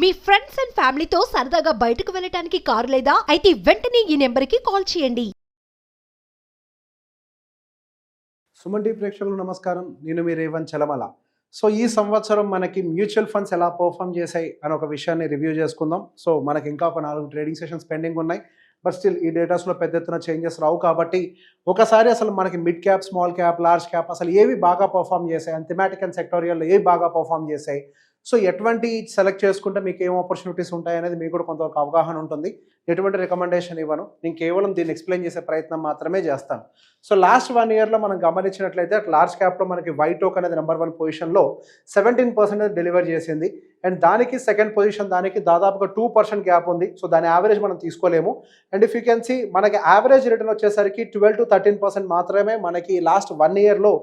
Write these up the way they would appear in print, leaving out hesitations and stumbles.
Me friends and ఫ్యామిలీతో సరదాగా బయటకు వెళ్ళటానికి కారు లేదా అయితే వెంటనే ఈ నెంబర్కి కాల్ చేయండి. సుమన్ టీవీ ప్రేక్షకులకు నమస్కారం. నేను మీ రేవంత్ చలమల. సో ఈ సంవత్సరం మనకి మ్యూచువల్ ఫండ్స్ ఎలా పర్ఫామ్ చేశాయి అని ఒక విషయాన్ని రివ్యూ చేసుకుందాం. సో మనకి ఇంకా ఒక 4 ట్రేడింగ్ సెషన్స్ పెండింగ్ ఉన్నాయి. బట్ స్టిల్ ఈ డేటాస్లో పెద్ద ఎత్తున చేంజెస్ రావు కాబట్టి ఒకసారి అసలు మనకి mid cap, small cap, large cap అసలు ఏవి బాగా పర్ఫామ్ చేశాయి, అండ్ థెమాటిక్ అండ్ సెక్టోరియల్లో ఏవి బాగా పర్ఫామ్ చేశాయి, సో ఎటువంటి సెలెక్ట్ చేసుకుంటే మీకు ఏం ఆపర్చునిటీస్ ఉంటాయి అనేది మీకు కూడా కొంతవరకు అవగాహన ఉంటుంది. ఎటువంటి రికమెండేషన్ ఇవ్వను, నేను కేవలం దీన్ని ఎక్స్ప్లెయిన్ చేసే ప్రయత్నం మాత్రమే చేస్తాను. సో లాస్ట్ 1 yearలో మనం గమనించినట్లయితే లార్జ్ క్యాప్లో మనకి వైటోక్ అనేది నెంబర్ 1 పొజిషన్లో 17% డెలివర్ చేసింది. అండ్ దానికి సెకండ్ పొజిషన్ దానికి దాదాపుగా 2% గ్యాప్ ఉంది. సో దాని యావరేజ్ మనం తీసుకోలేము. And if you can see మనకి యావరేజ్ రిటర్న్ వచ్చేసరికి 12 to 13% మాత్రమే మనకి లాస్ట్ 1 yearలో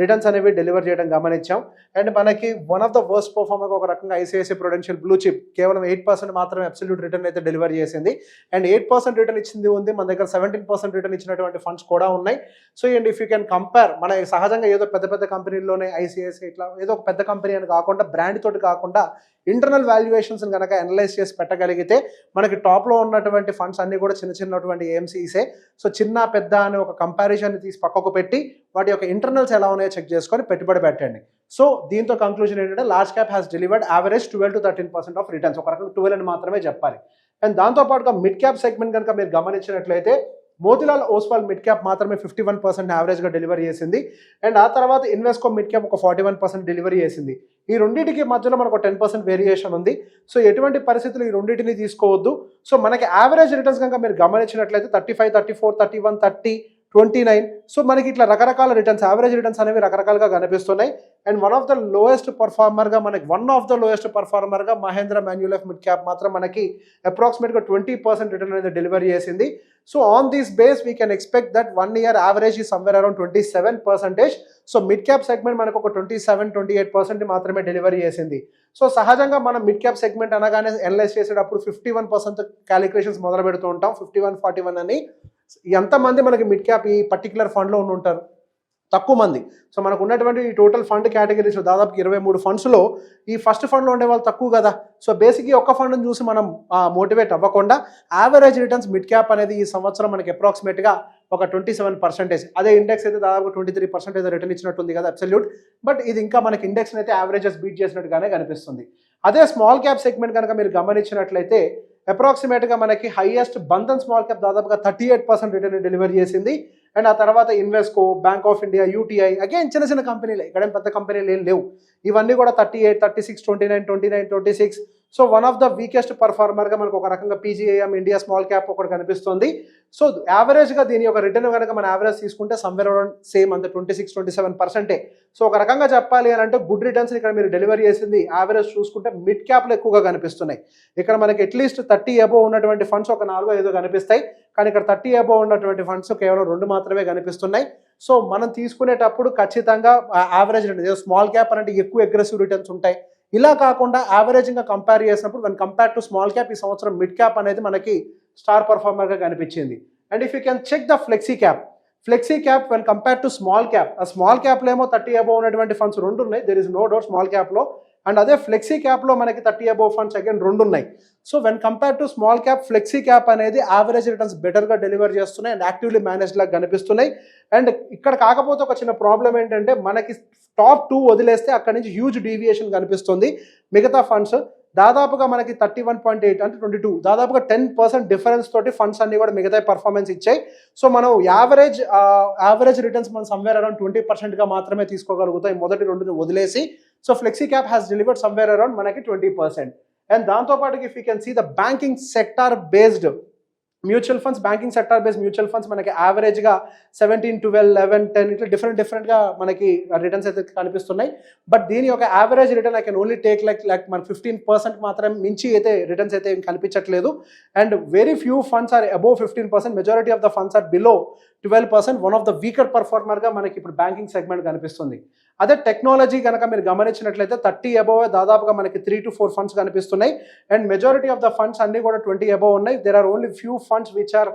రిటర్న్స్ అనేవి డెలివర్ చేయడం గమనించాం. అండ్ మనకి one of the worst performer ఒక రకంగా ఐసిఐసిఐ ప్రుడెన్షియల్ బ్లూ చిప్ కేవలం 8% మాత్రమే అబ్సల్యూట్ రిటర్న్ అయితే డెలివర్ చేసింది. అండ్ 8% రిటర్న్ ఇచ్చింది ఉంది, మన దగ్గర 17% రిటర్న్ ఇచ్చినటువంటి ఫండ్స్ కూడా ఉన్నాయి. So and if you can compare, మన సహజంగా ఏదో పెద్ద పెద్ద కంపెనీల్లోనే ఐసిఐసిఐ ఇట్లా ఏదో ఒక పెద్ద కంపెనీ అని కాకుండా బ్రాండ్ తోటి కాకుండా ఇంటర్నల్ వాల్యుయేషన్స్ కనుక అనలైజ్ చేసి పెట్టగలిగితే మనకి టాప్లో ఉన్నటువంటి ఫండ్స్ అన్నీ కూడా చిన్నటువంటి ఏఎంసీసే. సో చిన్న పెద్ద అనే ఒక కంపారిజన్ తీసి పక్కకు పెట్టి వాటి యొక్క ఇంటర్నల్స్ ఎలా ఉన్నాయో చెక్ చేసుకొని పెట్టుబడి పెట్టండి. సో దీంతో కంక్లూజన్ ఏంటంటే large cap has delivered average 12 to 13% of returns, ఒక రకంగా 12 అని మాత్రమే చెప్పాలి. అండ్ దాంతోపాటుగా మిడ్ క్యాప్ సెగ్మెంట్ కనుక మీరు గమనించినట్లయితే మోతిలాల్ ఓస్వాల్ మిడ్ క్యాప్ మాత్రమే 51% యావరేజ్గా డెలివరీ చేసింది. అండ్ ఆ తర్వాత ఇన్వెస్కో మిడ్ క్యాప్ ఒక 41% డెలివరీ చేసింది. ఈ రెండింటికి మధ్యలో మనకు 10% వేరియేషన్ ఉంది. సో ఎటువంటి పరిస్థితులు ఈ రెండింటిని తీసుకోవద్దు. సో మనకి యావరేజ్ రిటర్న్స్ కనుక మీరు గమనించినట్లయితే 35, 34, 31, 30, 29. సో మనకి ఇట్లా రకరకాల రిటర్న్స్, యావరేజ్ రిటర్న్స్ అనేవి రకరకాలుగా కనిపిస్తున్నాయి. And one of the lowest పర్ఫార్మర్గా మహేంద్ర మాన్యులైఫ్ మిడ్ క్యాప్ మాత్రం మనకి అప్రాక్సిమేట్గా 20% రిటర్న్ అనేది డెలివరీ చేసింది. So on this base we can expect that 1 year average ఈ somewhere around 27%. So mid cap segment మనకు ఒక 27-28% మాత్రమే డెలివరీ చేసింది. సో సహజంగా మనం మిడ్ క్యాప్ సెగ్మెంట్ అనగానే అనలైజ్ చేసేటప్పుడు 51% క్యాలిక్యులేషన్స్ మొదలు పెడుతూ ఉంటాం, 51-41 అని. ఎంతమంది మనకి మిడ్ క్యాప్ ఈ పర్టికులర్ ఫండ్లో ఉంటారు? తక్కువ మంది. సో మనకు ఉన్నటువంటి ఈ టోటల్ ఫండ్ కేటగిరీస్ దాదాపు 23 ఫండ్స్లో ఈ ఫస్ట్ ఫండ్లో ఉండే వాళ్ళు తక్కువ కదా. సో బేసిక్గా ఒక్క ఫండ్ని చూసి మనం మోటివేట్ అవ్వకుండా యావరేజ్ రిటర్న్స్ మిడ్ క్యాప్ అనేది ఈ సంవత్సరం మనకి అప్రాక్సిమేట్గా ఒక 27%. అదే ఇండెక్స్ అయితే దాదాపు 23% అయితే రిటర్న్ ఇచ్చినట్టుంది కదా అబ్సల్యూట్. బట్ ఇది ఇంకా మనకి ఇండెక్స్ అయితే యావరేజెస్ బీట్ చేసినట్టుగానే కనిపిస్తుంది. అదే స్మాల్ క్యాప్ సెగ్మెంట్ కనుక మీరు గమనించినట్లయితే అప్రాక్సిమేట్గా మనకి హైయెస్ట్ బంధన్ స్మాల్ క్యాప్ దాదాపుగా 38% రిటర్న్ డెలివరీ చేసింది. అండ్ ఆ తర్వాత Invesco, bank of India, UTI, again చిన్న కంపెనీలే, ఇక్కడేం పెద్ద కంపెనీలు ఏం లేవు. ఇవన్నీ కూడా 38, 36, 29, 26. So one of the weakest పర్ఫార్మర్గా మనకు ఒక రకంగా పీజీఐఎం ఇండియా స్మాల్ క్యాప్ ఒకటి కనిపిస్తుంది. సో యావరేజ్గా దీని యొక్క రిటర్న్ కనుక మన యావరేజ్ తీసుకుంటే సమ్వేర్ అరౌండ్ సేమ్ అంత 26-27%. సో ఒక రకంగా చెప్పాలి అని అంటే గుడ్ రిటర్న్స్ ఇక్కడ మీరు డెలివరీ చేసింది యావరేజ్ చూసుకుంటే మిడ్ క్యాప్లో ఎక్కువగా కనిపిస్తున్నాయి. ఇక్కడ మనకి అట్లీస్ట్ 30 అబోవ్ ఉన్నటువంటి ఫండ్స్ ఒక 4-5 కనిపిస్తాయి, కానీ ఇక్కడ 30 అబోవ్ ఉన్నటువంటి ఫండ్స్ కేవలం 2 మాత్రమే కనిపిస్తున్నాయి. సో మనం తీసుకునేటప్పుడు ఖచ్చితంగా యావరేజ్ రిటర్న్, స్మాల్ క్యాప్ అంటే ఎక్కువ అగ్రెసివ్ రిటర్న్స్ ఉంటాయి. ఇలా కాకుండా యావరేజ్గా కంపేర్ చేసినప్పుడు one compare to small cap ఈ సంవత్సరం మిడ్ క్యాప్ అనేది మనకి స్టార్ పర్ఫార్మర్గా కనిపించింది. And if you can check the flexi cap when compare to small cap, ఆ స్మాల్ క్యాప్లో ఏమో 30 అబోవ్ ఉన్నటువంటి ఫండ్స్ 2 ఉన్నాయి, there is no doubt small క్యాప్లో. అండ్ అదే ఫ్లెక్సీ క్యాప్లో మనకి 30 అబోవ్ ఫండ్స్ అగైన్ 2 ఉన్నాయి. So when compare to small cap, flexi cap అనేది యావరేజ్ రిటర్న్స్ బెటర్గా డెలివర్ చేస్తున్నాయి అండ్ యాక్టివ్లీ మేనేజ్ లాగా కనిపిస్తున్నాయి. అండ్ ఇక్కడ కాకపోతే ఒక చిన్న ప్రాబ్లం ఏంటంటే మనకి టాప్ 2 వదిలేస్తే అక్కడి నుంచి హ్యూజ్ డీవియేషన్ కనిపిస్తుంది. మిగతా ఫండ్స్ దాదాపుగా మనకి 31.8 అంటే 22, దాదాపుగా 10% డిఫరెన్స్ తోటి ఫండ్స్ అన్ని కూడా మిగతా పర్ఫార్మెన్స్ ఇచ్చాయి. సో మనం యావరేజ్ రిటర్న్స్ మనం సమ్వేర్ అరౌండ్ 20%గా మాత్రమే తీసుకోగలుగుతాయి మొదటి 2 వదిలేసి. So flexi cap has delivered somewhere around మనకి 20%. అండ్ దాంతోపాటు if you can see the banking sector based mutual funds, banking sector based mutual funds మనకి యావరేజ్గా 17, 12, 11, 10 ఇట్లా డిఫరెంట్గా మనకి రిటర్న్స్ అయితే కనిపిస్తున్నాయి. బట్ దీని యొక్క average return I can only take like మన 15% మాత్రమే మించి అయితే రిటర్న్స్ అయితే కనిపించట్లేదు. And very few funds are above 15%, majority of the funds are below 12%. One of the weaker పర్ఫార్మర్గా మనకి ఇప్పుడు బ్యాంకింగ్ సెగ్మెంట్ కనిపిస్తుంది. అదే టెక్నాలజీ కనుక మీరు గమనించినట్లయితే 30 అబోవ్ దాదాపుగా మనకి 3 to 4 ఫండ్స్ కనిపిస్తున్నాయి. And majority of the funds అన్ని కూడా 20 అబోవ్ ఉన్నాయి. There are only few funds which are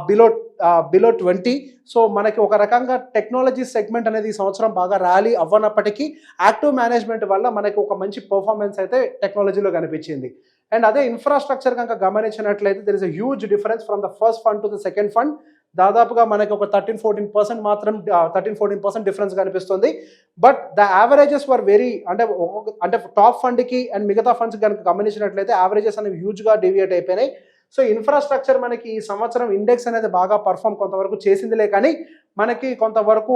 below 20. So మనకి ఒక రకంగా టెక్నాలజీ సెగ్మెంట్ అనేది ఈ సంవత్సరం బాగా ర్యాలీ అవ్వనప్పటికీ యాక్టివ్ మేనేజ్మెంట్ వల్ల మనకి ఒక మంచి పర్ఫార్మెన్స్ అయితే టెక్నాలజీలో కనిపించింది. అండ్ అదే ఇన్ఫ్రాస్ట్రక్చర్ కనుక గమనించినట్లయితే there is a huge difference from the first fund to the second fund. దాదాపుగా మనకి ఒక 13-14% మాత్రం 13-14% డిఫరెన్స్ కనిపిస్తుంది. But the averages were very అంటే టాప్ ఫండ్కి అండ్ మిగతా ఫండ్స్ కనుక గమనించినట్లయితే యావరేజెస్ అనేవి హ్యూజ్గా డీవియేట్ అయిపోయినాయి. సో ఇన్ఫ్రాస్ట్రక్చర్ మనకి ఈ సంవత్సరం ఇండెక్స్ అనేది బాగా పర్ఫామ్ కొంతవరకు చేసిందిలే, కానీ మనకి కొంతవరకు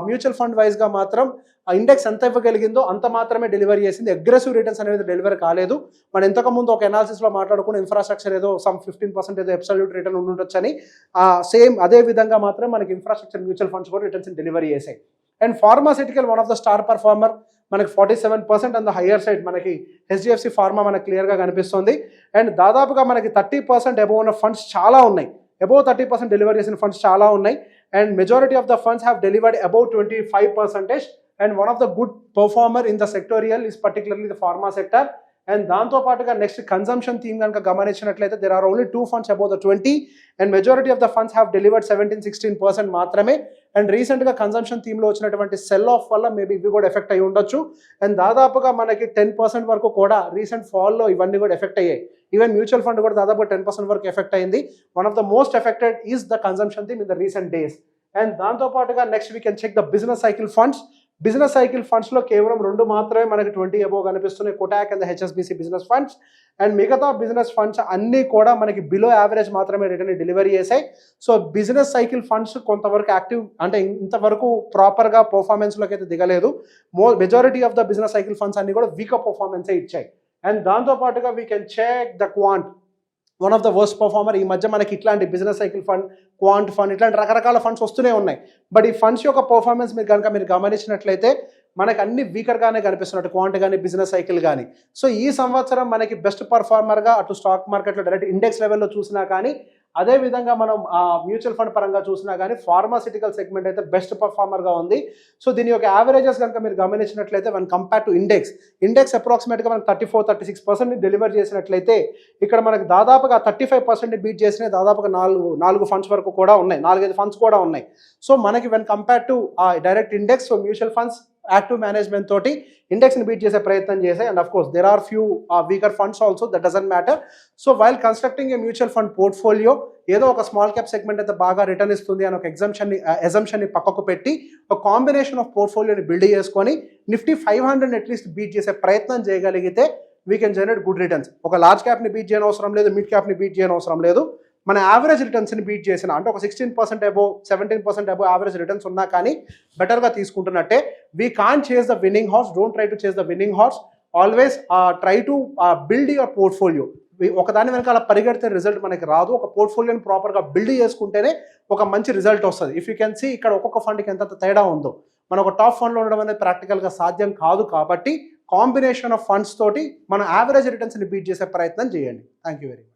మ్యూచువల్ ఫండ్ వైజ్గా మాత్రం ఆ ఇండెక్స్ ఎంత ఇవ్వగలిగిందో అంత మాత్రమే డెలివరీ చేసింది. అగ్రెసివ్ రిటర్న్స్ అనేది డెలివరీ కాలేదు. మనం ఇంతకుముందు ఒక అనాలిసిస్లో మాట్లాడుకున్న ఇన్ఫ్రాస్ట్రక్చర్ ఏదో సమ్ 15% ఏదో అబ్సల్యూట్ రిటర్న్ ఉండొచ్చని, సేమ్ అదే విధంగా మాత్రం మనకి ఇన్ఫ్రాస్ట్రక్చర్ మ్యూచువల్ ఫండ్స్ కూడా రిటర్న్స్ డెలివరీ చేశాయి. And pharmaceutical one of the star performer, మనకి 47% ఆన్ ద హయ్యర్ సైడ్ మనకి హెచ్డిఎఫ్సి ఫార్మా మనకి క్లియర్గా కనిపిస్తుంది. అండ్ దాదాపుగా మనకి 30% అబోవ్ ఉన్న ఫండ్స్ చాలా ఉన్నాయి, అబోవ్ 30% డెలివరీ చేసిన ఫండ్స్ చాలా ఉన్నాయి. And majority of the funds have delivered above 25%. And one of the good performer in the sectorial is particularly the pharma sector. And దాంతో పాటుగా నెక్స్ట్ కన్సంప్షన్ థీమ్ కనుక గమనించినట్లయితే there are only 2 funds above the 20 and majority of the funds have delivered 17-16% మాత్రమే. And రీసెంట్గా consumption థీమ్లో వచ్చినటువంటి cell of వల్ల maybe ఇవి కూడా ఎఫెక్ట్ అయ్యి ఉండొచ్చు. అండ్ దాదాపుగా మనకి 10% వరకు కూడా రీసెంట్ ఫాల్లో ఇవన్నీ కూడా ఎఫెక్ట్ అయ్యాయి. ఈవెన్ మ్యూచువల్ ఫండ్ కూడా దాదాపు 10% వరకు ఎఫెక్ట్ అయింది. One of the most affected is the consumption theme in the recent days. And దాంతో పాటుగా next we can check the business cycle funds. Business cycle ఫండ్స్లో కేవలం 2 మాత్రమే మనకి 20 అబోవ్ కనిపిస్తున్నాయి, Kotak and HSBC business funds. And మిగతా business funds అన్నీ కూడా మనకి బిలో యావరేజ్ మాత్రమే రిటర్న్ డెలివరీ చేశాయి. సో బిజినెస్ సైకిల్ ఫండ్స్ కొంతవరకు యాక్టివ్ అంటే ఇంతవరకు ప్రాపర్గా పర్ఫార్మెన్స్లోకి అయితే దిగలేదు. Majority of the business cycle funds అన్ని కూడా వీక్ పర్ఫార్మెన్సే ఇచ్చాయి. అండ్ దాంతోపాటుగా we can check the quant, one of the worst performer. ఈ మధ్య మనకి ఇట్లాంటి business cycle fund, quant fund, ఇట్లాంటి రకరకాల ఫండ్స్ వస్తూనే ఉన్నాయి. బట్ ఈ ఫండ్స్ యొక్క పర్ఫార్మెన్స్ మీరు గమనించినట్లయితే మనకి అన్ని వీకర్గానే కనిపిస్తున్నట్టు, క్వాంట్ కానీ బిజినెస్ సైకిల్ కానీ. సో ఈ సంవత్సరం మనకి బెస్ట్ పర్ఫార్మర్గా అటు స్టాక్ మార్కెట్లో డైరెక్ట్ ఇండెక్స్ లెవెల్లో చూసినా కానీ, అదేవిధంగా మనం మ్యూచువల్ ఫండ్ పరంగా చూసినా కానీ ఫార్మాసిటికల్ సెగ్మెంట్ అయితే బెస్ట్ పర్ఫార్మర్గా ఉంది. సో దీని యొక్క యావరేజెస్ కనుక మీరు గమనించినట్లయితే వన్ కంపేర్ టు ఇండెక్స్ అప్రాక్సిమేట్గా మనకు 34-36% డెలివర్ చేసినట్లయితే, ఇక్కడ మనకు దాదాపుగా 35% బీట్ చేసిన దాదాపుగా 4 ఫండ్స్ వరకు కూడా ఉన్నాయి, 4-5 ఫండ్స్ కూడా ఉన్నాయి. సో మనకి when compare to direct index, so mutual funds active management తోటి ఇండెక్స్ని బీట్ చేసే ప్రయత్నం చేశాయి. And of course there are few weaker funds also, that doesn't matter. So while constructing a mutual fund portfolio, ఏదో ఒక small cap segment అయితే బాగా return ఇస్తుంది అని ఒక ఎజంప్షన్ని పక్కకు పెట్టి ఒక కాంబినేషన్ ఆఫ్ పోర్ట్ఫోలియోని బిల్డ్ చేసుకొని నిఫ్టీ 500 అట్లీస్ట్ బీట్ చేసే ప్రయత్నం చేయగలిగితే we can generate good returns. ఒక లార్జ్ క్యాప్ని బీట్ చేయని అవసరం లేదు, మిడ్ క్యాప్ని బీట్ చేయని అవసరం లేదు. మన యావరేజ్ రిటర్న్స్ని బీట్ చేసిన అంటే ఒక 16% అబోవ్ 17% అబోవ్ యావరేజ్ రిటర్న్స్ ఉన్నా కానీ బెటర్గా తీసుకుంటున్నట్టే. We can't chase the winning horse, don't try to chase the winning horse, always try to build your portfolio. ఒకదాని వెనకాల పరిగెడితే రిజల్ట్ మనకి రాదు. ఒక పోర్ట్ఫోలియోని ప్రాపర్గా బిల్డ్ చేసుకుంటేనే ఒక మంచి రిజల్ట్ వస్తుంది. ఇఫ్ యూ కెన్ సీ ఇక్కడ ఒక్కొక్క ఫండ్కి ఎంత తేడా ఉందో, మన ఒక టాప్ ఫండ్లో ఉండడం అనేది ప్రాక్టికల్గా సాధ్యం కాదు. కాబట్టి కాంబినేషన్ ఆఫ్ ఫండ్స్ తోటి మన యావరేజ్ రిటర్న్స్ని బీట్ చేసే ప్రయత్నం చేయండి. Thank you very much.